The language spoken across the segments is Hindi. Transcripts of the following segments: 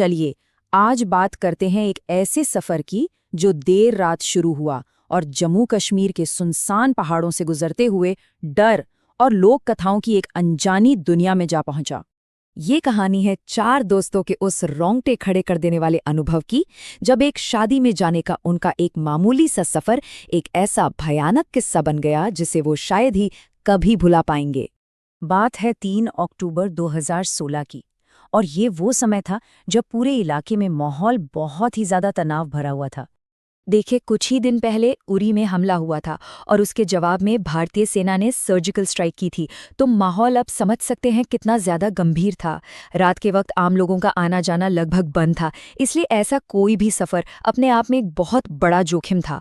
चलिए आज बात करते हैं एक ऐसे सफर की जो देर रात शुरू हुआ और जम्मू कश्मीर के सुनसान पहाड़ों से गुजरते हुए डर और लोक कथाओं की एक अनजानी दुनिया में जा पहुंचा। ये कहानी है 4 दोस्तों के उस रोंगटे खड़े कर देने वाले अनुभव की, जब एक शादी में जाने का उनका एक मामूली सा सफर एक ऐसा भयानक किस्सा बन गया जिसे वो शायद ही कभी भुला पाएंगे। बात है 3 अक्टूबर 2016 की, और ये वो समय था जब पूरे इलाके में माहौल बहुत ही ज्यादा तनाव भरा हुआ था। देखिए, कुछ ही दिन पहले उरी में हमला हुआ था और उसके जवाब में भारतीय सेना ने सर्जिकल स्ट्राइक की थी, तो माहौल अब समझ सकते हैं कितना ज्यादा गंभीर था। रात के वक्त आम लोगों का आना जाना लगभग बंद था, इसलिए ऐसा कोई भी सफर अपने आप में एक बहुत बड़ा जोखिम था।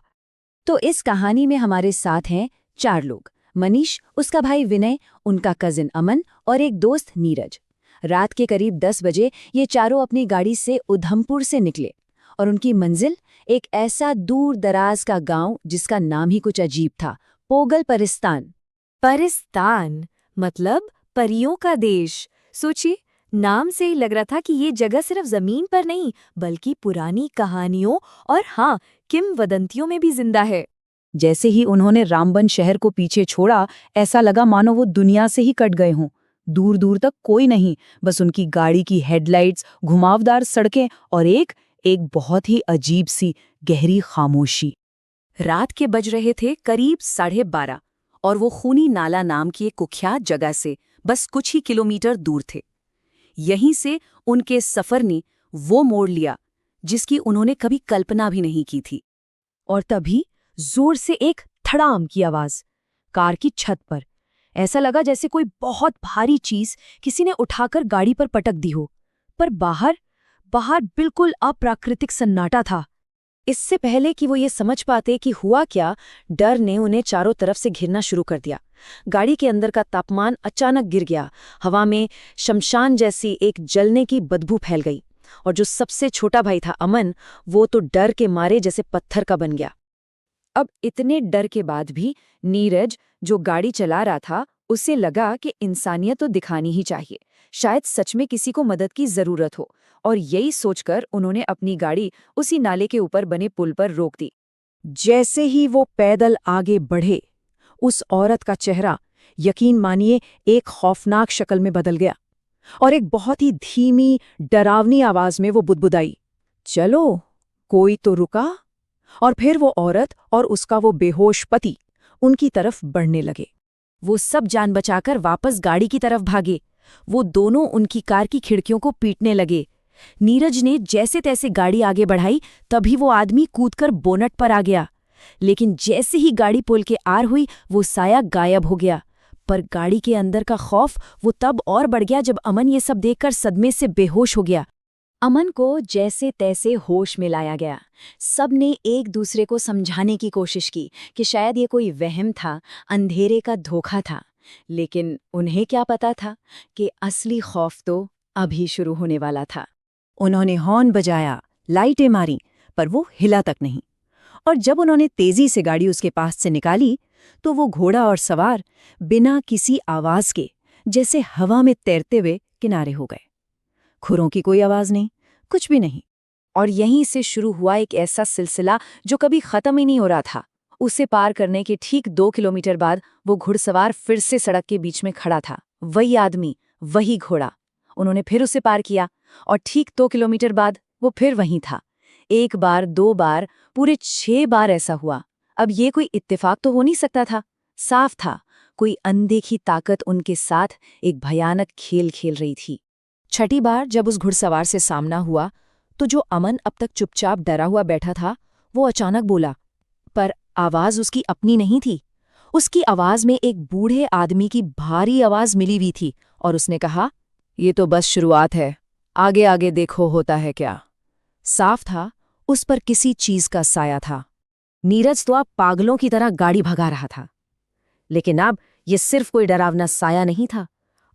तो इस कहानी में हमारे साथ हैं 4 लोग: मनीष, उसका भाई विनय, उनका कजिन अमन और एक दोस्त नीरज। रात के करीब 10 बजे ये चारों अपनी गाड़ी से उधमपुर से निकले और उनकी मंजिल एक ऐसा दूर दराज का गांव जिसका नाम ही कुछ अजीब था, पोगल परिस्तान। परिस्तान मतलब परियों का देश। सोचिए, नाम से ही लग रहा था कि ये जगह सिर्फ जमीन पर नहीं बल्कि पुरानी कहानियों और हाँ, किंवदंतियों में भी जिंदा है। जैसे ही उन्होंने रामबन शहर को पीछे छोड़ा, ऐसा लगा मानो वो दुनिया से ही कट गए हों। दूर दूर तक कोई नहीं, बस उनकी गाड़ी की हेडलाइट्स, घुमावदार सड़कें और एक बहुत ही अजीब सी गहरी खामोशी। रात के बज रहे थे करीब 12:30 और वो खूनी नाला नाम की एक कुख्यात जगह से बस कुछ ही किलोमीटर दूर थे। यहीं से उनके सफर ने वो मोड़ लिया जिसकी उन्होंने कभी कल्पना भी नहीं की थी। और तभी जोर से एक धड़ाम की आवाज, कार की छत पर। ऐसा लगा जैसे कोई बहुत भारी चीज किसी ने उठाकर गाड़ी पर पटक दी हो। पर बाहर बिल्कुल अप्राकृतिक सन्नाटा था। इससे पहले कि वो ये समझ पाते कि हुआ क्या, डर ने उन्हें चारों तरफ से घिरना शुरू कर दिया। गाड़ी के अंदर का तापमान अचानक गिर गया, हवा में शमशान जैसी एक जलने की बदबू फैल गई। और जो सबसे छोटा भाई था अमन, वो तो डर के मारे जैसे पत्थर का बन गया। अब इतने डर के बाद भी नीरज, जो गाड़ी चला रहा था, उसे लगा कि इंसानियत तो दिखानी ही चाहिए, शायद सच में किसी को मदद की जरूरत हो। और यही सोचकर उन्होंने अपनी गाड़ी उसी नाले के ऊपर बने पुल पर रोक दी। जैसे ही वो पैदल आगे बढ़े, उस औरत का चेहरा, यकीन मानिए, एक खौफनाक शक्ल में बदल गया और एक बहुत ही धीमी, डरावनी आवाज में वो बुदबुदाई, चलो, कोई तो रुका। और फिर वो औरत और उसका वो बेहोश पति उनकी तरफ बढ़ने लगे। वो सब जान बचाकर वापस गाड़ी की तरफ भागे। वो दोनों उनकी कार की खिड़कियों को पीटने लगे। नीरज ने जैसे तैसे गाड़ी आगे बढ़ाई, तभी वो आदमी कूदकर बोनट पर आ गया। लेकिन जैसे ही गाड़ी पुल के आर हुई, वो साया गायब हो गया। पर गाड़ी के अंदर का खौफ वो तब और बढ़ गया जब अमन ये सब देखकर सदमे से बेहोश हो गया। अमन को जैसे तैसे होश में लाया गया। सब ने एक दूसरे को समझाने की कोशिश की कि शायद ये कोई वहम था, अंधेरे का धोखा था। लेकिन उन्हें क्या पता था कि असली खौफ तो अभी शुरू होने वाला था। उन्होंने हॉर्न बजाया, लाइटें मारी, पर वो हिला तक नहीं। और जब उन्होंने तेजी से गाड़ी उसके पास से निकाली, तो वो घोड़ा और सवार बिना किसी आवाज के जैसे हवा में तैरते हुए किनारे हो गए। खुरों की कोई आवाज नहीं, कुछ भी नहीं। और यहीं से शुरू हुआ एक ऐसा सिलसिला जो कभी खत्म ही नहीं हो रहा था। उसे पार करने के ठीक 2 किलोमीटर बाद वो घुड़सवार फिर से सड़क के बीच में खड़ा था। वही आदमी, वही घोड़ा। उन्होंने फिर उसे पार किया और ठीक 2 किलोमीटर बाद वो फिर वहीं था। 1 बार, 2 बार, पूरे 6 बार ऐसा हुआ। अब ये कोई इत्तेफाक तो हो नहीं सकता था। साफ था, कोई अनदेखी ताकत उनके साथ एक भयानक खेल खेल रही थी। छठी बार जब उस घुड़सवार से सामना हुआ, तो जो अमन अब तक चुपचाप डरा हुआ बैठा था, वो अचानक बोला। पर आवाज उसकी अपनी नहीं थी। उसकी आवाज में एक बूढ़े आदमी की भारी आवाज मिली हुई थी और उसने कहा, ये तो बस शुरुआत है, आगे आगे देखो होता है क्या। साफ था, उस पर किसी चीज का साया था। नीरज तो अब पागलों की तरह गाड़ी भगा रहा था। लेकिन अब ये सिर्फ कोई डरावना साया नहीं था,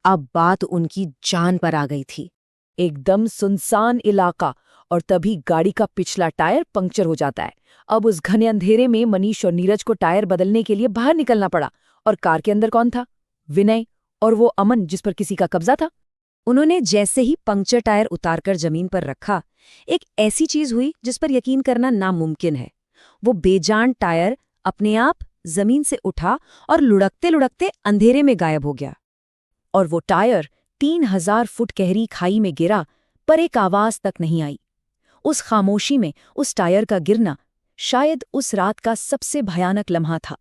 अब बात उनकी जान पर आ गई थी। एकदम सुनसान इलाका, और तभी गाड़ी का पिछला टायर पंक्चर हो जाता है। अब उस घने अंधेरे में मनीष और नीरज को टायर बदलने के लिए बाहर निकलना पड़ा। और कार के अंदर कौन था? विनय और वो अमन जिस पर किसी का कब्जा था। उन्होंने जैसे ही पंक्चर टायर उतारकर जमीन पर रखा, एक ऐसी चीज हुई जिस पर यकीन करना नामुमकिन है। वो बेजान टायर अपने आप जमीन से उठा और लुढ़कते लुढ़कते अंधेरे में गायब हो गया। और वो टायर 3000 फुट गहरी खाई में गिरा, पर एक आवाज तक नहीं आई। उस खामोशी में उस टायर का गिरना शायद उस रात का सबसे भयानक लम्हा था।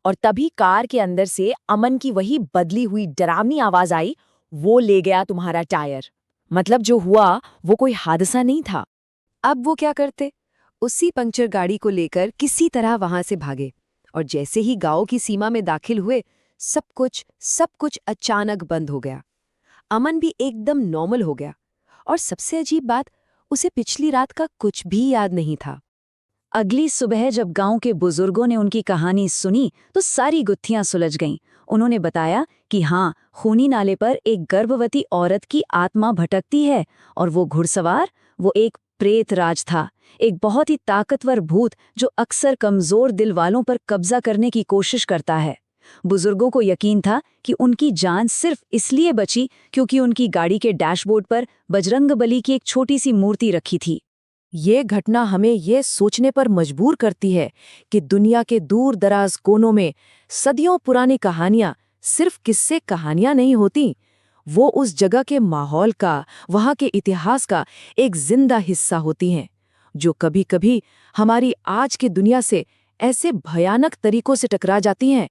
और तभी कार के अंदर से अमन की वही बदली हुई डरावनी आवाज आई, वो ले गया तुम्हारा टायर। मतलब जो हुआ वो कोई हादसा नहीं था। अब वो क्या करते? उसी पंक्चर गाड़ी को लेकर किसी तरह वहां से भागे, और जैसे ही गांव की सीमा में दाखिल हुए, सब कुछ अचानक बंद हो गया। अमन भी एकदम नॉर्मल हो गया, और सबसे अजीब बात, उसे पिछली रात का कुछ भी याद नहीं था। अगली सुबह जब गांव के बुजुर्गों ने उनकी कहानी सुनी तो सारी गुत्थियां सुलझ गईं। उन्होंने बताया कि हाँ, खूनी नाले पर एक गर्भवती औरत की आत्मा भटकती है, और वो घुड़सवार, वो एक प्रेत राज था, एक बहुत ही ताकतवर भूत जो अक्सर कमजोर दिल वालों पर कब्जा करने की कोशिश करता है। बुजुर्गों को यकीन था कि उनकी जान सिर्फ इसलिए बची क्योंकि उनकी गाड़ी के डैशबोर्ड पर बजरंगबली की एक छोटी सी मूर्ति रखी थी। ये घटना हमें ये सोचने पर मजबूर करती है कि दुनिया के दूर दराज कोनों में सदियों पुरानी कहानियां सिर्फ किस्से कहानियां नहीं होती, वो उस जगह के माहौल का, वहाँ के इतिहास का एक जिंदा हिस्सा होती हैं, जो कभी-कभी हमारी आज की दुनिया से ऐसे भयानक तरीकों से टकरा जाती हैं